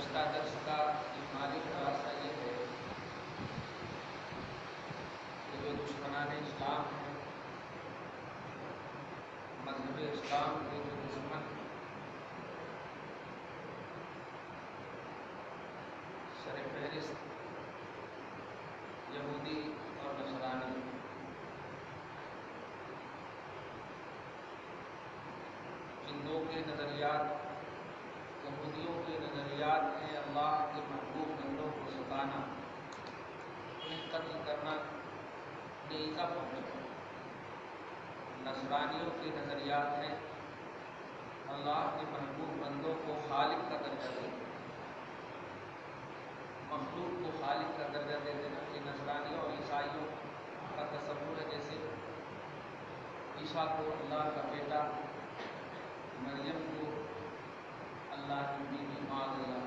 गुज़श्ता दर्स का इजमाली खुलासा ये है कि जो दुश्मनान इस्लाम हैं, मजहब इस्लाम के जो दुश्मन सरफहरिस्त यहूदी और नसरानी, जिन दो के नज़रियात, यहूदियों के नज़रियात हैं अल्लाह के महबूब बंदों को सताना, उन्हें कत्ल करना, उन्हें ईज़ा पहुँचाना। नसरानियों के नज़रियात हैं अल्लाह के महबूब बंदों को खालिक का दर्जा देना, मखलूक को खालिक का दर्जा दे देना। ये नसरानियों और ईसाइयों का तसव्वुर है, जैसे ईसा को अल्लाह का बेटा, मरियम को अल्लाह की बीवी, माअल्लाह,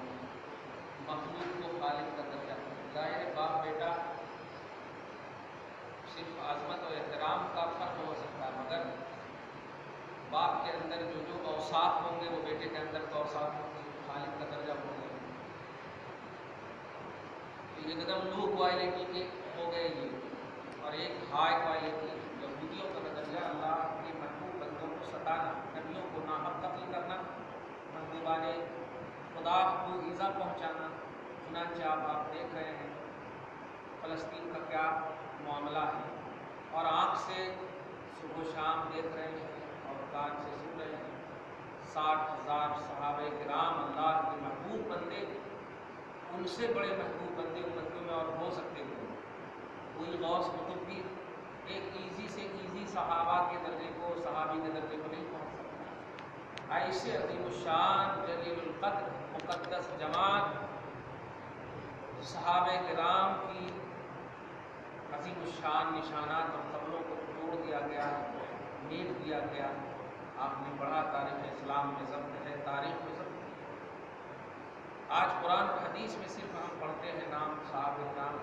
मखलूक को खालिक का दर्जा। ज़ाहिर है बाप बेटा सिर्फ आज़मत और एहतराम का फ़र्क हो सकता है, मगर बाप के अंदर जो जो औसाफ होंगे वो बेटे के अंदर तो औसाफ होंगे, खालिक का दर्जा होंगे। तो एकदम लो क्वालिटी के हो गए ये, और एक हाई क्वालिटी यहूदियों का नज़रिया अल्लाह के महबूब बंदों को सताना, नबियों को नाहक कत्ल करना, महबूबाने खुदा को ईज़ा पहुँचाना। चुनांचे आप देख रहे हैं फ़लस्तीन का क्या मामला है, और आँख से सुबह शाम देख रहे हैं और कान से सुन रहे हैं। 60,000 सहाबे किराम अल्लाह के महबूब बंदे, उनसे बड़े महबूब बंदे उम्मतियों में और हो सकते थे। कोई गौस कुतुब भी एक ईजी से ईजी सहाबा के दर्जे को, सहाबी के दर्जे को नहीं पहुँच सकता। ऐसे अज़ीमुश्शान जलीलुल क़द्र मुक़द्दस जमात सहाबे किराम की अज़ीमुश्शान निशानात और क़ब्रों को तोड़ दिया गया, मीट दिया गया। आपने पढ़ा तारीख़ इस्लाम में ज़ब्त है, तारीख़ में ज़ब्त है। आज कुरान और हदीस में सिर्फ हम पढ़ते हैं नाम सहाबे किराम,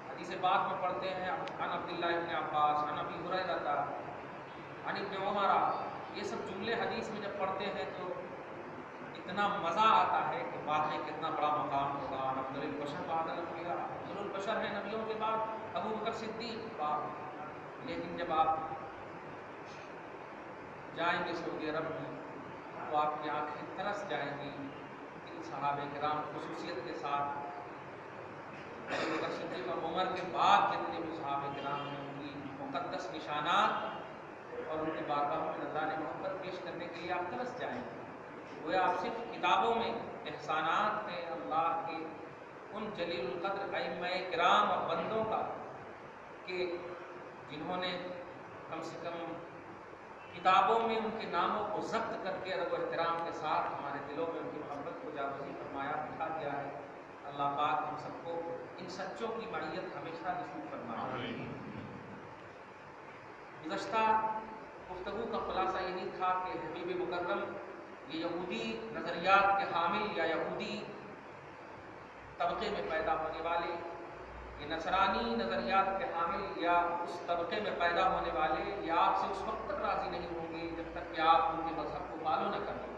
हदीस बाद में पढ़ते हैं अन अब्दुल्लाह इब्न अब्बास, अन अबी हुरैरा, अन इब्न उमर। ये सब जुमले हदीस में जब पढ़ते हैं तो इतना मज़ा आता है कि वाकई कितना बड़ा मकाम होगा। अब्दुल बशर बाद अल-अंबिया, अब्दुल बशर है नबियों के बाद अबू बकर सिद्दीक़ बाप। लेकिन जब आप जाएंगे सऊदी अरब में तो आपकी आँखें तरस जाएंगी इन सहाबे किराम खुसूसियत के साथ। अबू बकर सिद्दीक़ और उमर के बाद जितने भी सहाबे किराम हैं, उनकी मुक़द्दस निशानात और उनके बारगाह में नज़राने मोहब्बत पेश करने के लिए आप तरस जाएंगे। वो आप सिर्फ किताबों में एहसानात हैं अल्लाह के उन जलीलुल क़द्र अइम्मा किराम और बंदों का, कि जिन्होंने कम से कम किताबों में उनके नामों को ज़ब्त करके अदब व एहतराम के साथ हमारे दिलों में उनकी मोहब्बत को जागज़ी फरमाया, बिठा दिया है। अल्लाह पाक हम सबको इन सच्चों की मईयत हमेशा नसीब फरमाए। गुज़श्ता गुफ्तगू का खुलासा यही था कि हबीब मुकर्रम ये यहूदी नज़रियात के हामिल या यहूदी तबके में पैदा होने वाले, ये नसरानी नज़रियात के हामिल या उस तबके में पैदा होने वाले, या आपसे उस वक्त तक राज़ी नहीं होंगे जब तक कि आप उनके मज़हब को फॉलो न कर लें,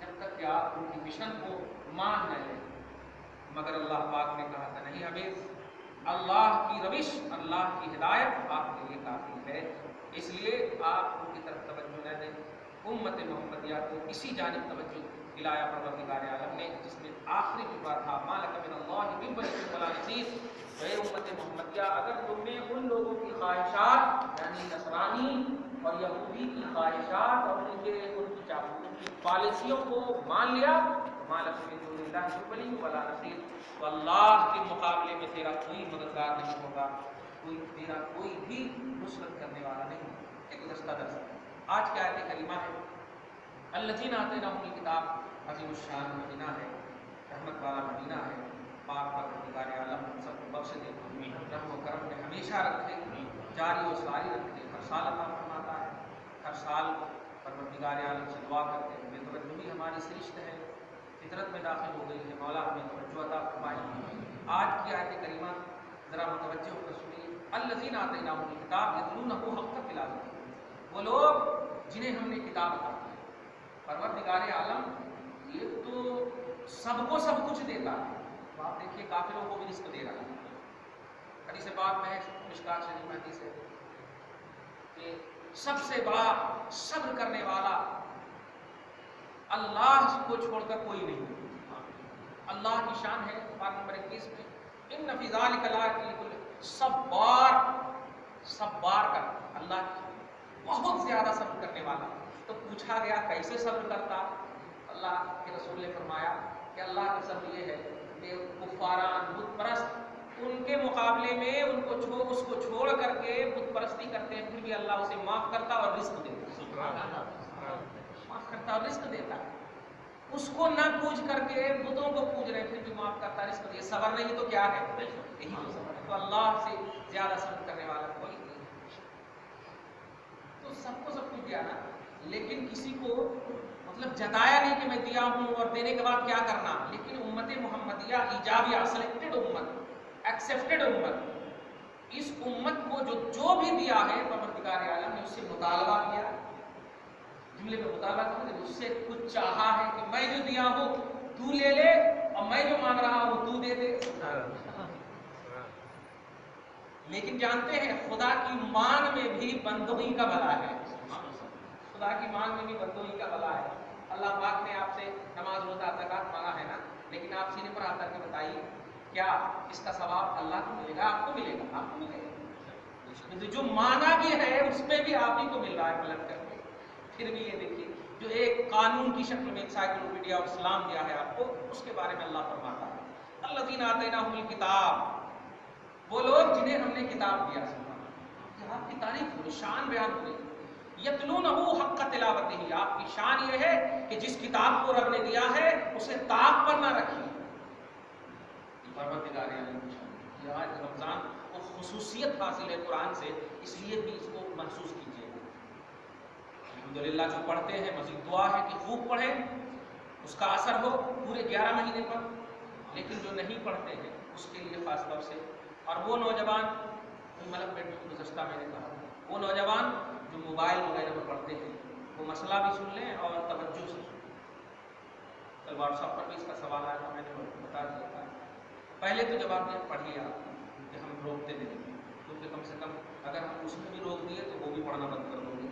जब तक कि आप उनकी मिशन को मान न लें। मगर अल्लाह पाक ने कहा था नहीं हबीब, अल्लाह की रविश, अल्लाह की हिदायत आपके लिए काफ़ी है, इसलिए आप उनकी तरफ तवज्जो न दें। उम्मत मोहम्मदिया को इसी जानिब तवज्जो दिलाया परवरदिगार आलम ने, जिसमें आखिरी जुमला था मा लका मिनल्लाहि मिन वलिय्यिन वला नसीर। तो उम्मत मोहम्मदिया, अगर तुमने उन लोगों की ख्वाहिशात यानी नसरानी और यहूदी की ख्वाहिशात और उनकी पॉलिसियों को मान लिया, तो मा लका मिन दुनिल्लाहि मिन वलिय्यिन वला नसीर, तो अल्लाह के मुकाबले में तेरा कोई मददगार नहीं होगा, तेरा कोई भी नुसरत करने वाला नहीं। एक गुज़श्ता दर्स आज की आयत करीमा है अल्लज़ीना आतैनाहुमुल किताब, अज़ीमुश्शान मदीना है, रहमत वाला मदीना है। पाक परवरदिगार आलम हम सबको बख्श दे, रहम व करम में हमेशा रखे, जारी व सारी रखे। हर साल अता फरमाता है, हर साल परवरदिगार आलम से दुआ करते हैं। बेतवज्जुही हमारी सृष्ट है, फितरत में दाखिल हो गई है, मौला हमें तवज्जो अता फरमाए। आज की आयत करीमा ज़रा मुतवज्जो होकर सुनिए। अल्लज़ीना आतैनाहुमुल किताब यतलूनहु हक़्क़ तिलावतिही, वो लोग जिन्हें हमने किताब अता की। परवरदिगार आलम ये तो سب کو سب کچھ دیتا ہے. تو آپ دیکھیے کافروں کو بھی رزق دے رہا ہے. حدیث پاک میں مشکات شریف میں حدیث ہے کہ سب سے بڑا صبر کرنے والا اللہ کو چھوڑ کر کوئی نہیں. اللہ کی شان ہے پارہ نمبر 21 میں ان فی ذلک لآیۃ لکل صبار. صبار کا اللہ بہت زیادہ صبر کرنے والا. تو پوچھا گیا کیسے صبر کرتا؟ اللہ کے رسول نے فرمایا کہ اللہ کا صبر یہ ہے کہ کفاران بت پرست ان کے مقابلے میں اس کو چھوڑ کر کے بت پرستی کرتے ہیں، پھر بھی اللہ اسے معاف کرتا اور رزق دیتا. معاف کرتا اور رزق دیتا. اس کو نہ پوج کر کے بتوں کو پوج رہے پھر بھی معاف کرتا رزق دے. صبر نہیں تو کیا ہے؟ یہی تو صبر ہے. تو اللہ سے زیادہ صبر کرنے والا کوئی نہیں. تو سب کو سب کچھ دیا نا، لیکن کسی کو مطلب جتایا نہیں کہ میں دیا ہوں اور دینے کے بعد کیا کرنا. لیکن امت محمدیہ ایجابیہ سلیکٹڈ امت، ایکسیپٹڈ امت، اس امت کو جو بھی دیا ہے پروردگار عالم نے اس سے مطالبہ کیا. جملے میں مطالبہ کرتے اس سے کچھ چاہا ہے کہ میں جو دیا ہوں تو لے لے اور میں جو مانگ رہا ہوں تو دے دے. لیکن جانتے ہیں خدا کی مانگ میں بھی بندگی کا بھلا ہے. خدا کی مانگ میں بھی بندگی کا بھلا ہے. اللہ پاک نے آپ سے نماز روزہ زکات مانگا ہے نا، لیکن آپ سینے پر آ کر کے بتائیے کیا اس کا ثواب اللہ کو ملے گا؟ آپ کو ملے گا. آپ کو ملے گا. جو مانگا بھی ہے اس میں بھی آپ ہی کو مل رہا ہے پلٹ کر کے. پھر بھی یہ دیکھیے جو ایک قانون کی شکل میں انسائکلوپیڈیا آف اسلام دیا ہے آپ کو، اس کے بارے میں اللہ فرماتا ہے الذین آتیناہم الکتاب، وہ لوگ جنہیں ہم نے کتاب دیا. آپ کی تعریف ہوئی، شان بیان ہوئی. یتلونہ حق تلاوتہ، آپ کی شان یہ ہے کہ جس کتاب کو رب نے دیا ہے اسے طاق پر نہ رکھیے. پروردگار عالم کی شان. یہ آج رمضان کو خصوصیت حاصل ہے قرآن سے، اس لیے بھی اس کو محسوس کیجیے. الحمدللہ جو پڑھتے ہیں مزید دعا ہے کہ خوب پڑھیں، اس کا اثر ہو پورے 11 مہینے پر. لیکن جو نہیں پڑھتے ہیں اس کے لیے خاص طور سے، اور وہ نوجوان ملک پیٹ میں گزشتہ میں نے کہا وہ نوجوان جو موبائل وغیرہ پر پڑھتے ہیں وہ مسئلہ بھی سن لیں اور توجہ سے سن لیں. کل واٹس ایپ پر بھی اس کا سوال آیا تھا، میں نے بتا دیا تھا. پہلے تو جواب دیا پڑھیے آپ کہ ہم روکتے نہیں، کیونکہ کم سے کم اگر ہم اس میں بھی روک دیے تو وہ بھی پڑھنا بند کر دو گے،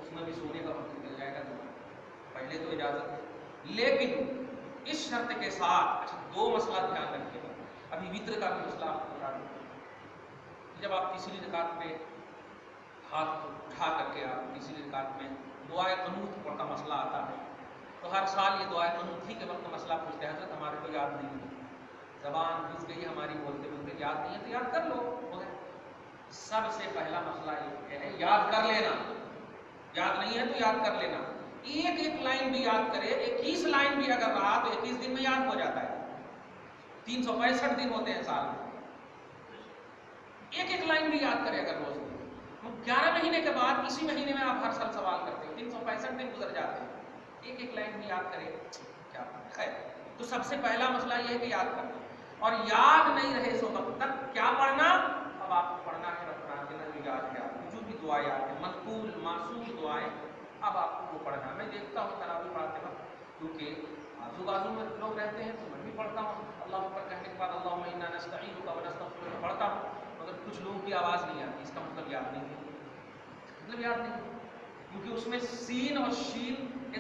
اس میں بھی سونے کا وقت نکل جائے گا. پہلے تو اجازت ہے، لیکن اس شرط کے ساتھ. اچھا 2 مسئلہ دھیان رکھیے گا. ابھی وطر کا بھی مسئلہ آپ کو بتا دوں. جب آپ تیسری رکعت میں ہاتھ اٹھا کر کے آپ تیسری رکعت میں دعائے قنوت کا مسئلہ آتا ہے تو ہر سال یہ دعائے قنوت ہی کے وقت مسئلہ پوچھتے ہیں حضرت ہمارے کو یاد نہیں ہے، زبان گھس گئی ہماری بولتے بولتے، یاد نہیں ہے تو یاد کر لو. سب سے پہلا مسئلہ یہ ہے یاد کر لینا. یاد نہیں ہے تو یاد کر لینا. ایک لائن بھی یاد کرے، 21 لائن بھی اگر رہا تو 21 دن میں یاد ہو جاتا ہے. 365 دن ہوتے ہیں سال میں. ایک لائن بھی یاد کرے اگر روز. 11 مہینے کے بعد اسی مہینے میں آپ ہر سال سوال کرتے ہیں، 365 دن گزر جاتے ہیں. ایک لائن بھی یاد کرے کیا خیر. تو سب سے پہلا مسئلہ یہ ہے کہ یاد کرنا. اور یاد نہیں رہے سو وقت تک کیا پڑھنا؟ اب آپ کو پڑھنا ہے ربنا آتنا جو یاد ہے، آپ کو جو بھی دعائیں یاد ہیں منقول معصوم دعائیں اب آپ کو وہ پڑھنا. میں دیکھتا ہوں تراویح پڑھتے وقت کیونکہ آزو بازو میں لوگ رہتے ہیں تو میں بھی پڑھتا ہوں. اللہ اکبر کہنے کے بعد اللہم انا نستعینک و نستغفرک پڑھتا ہوں، مگر کچھ لوگوں کی آواز نہیں آتی. اس کا مطلب یاد نہیں ہے، مطلب یاد نہیں، کیونکہ اس میں سین اور شین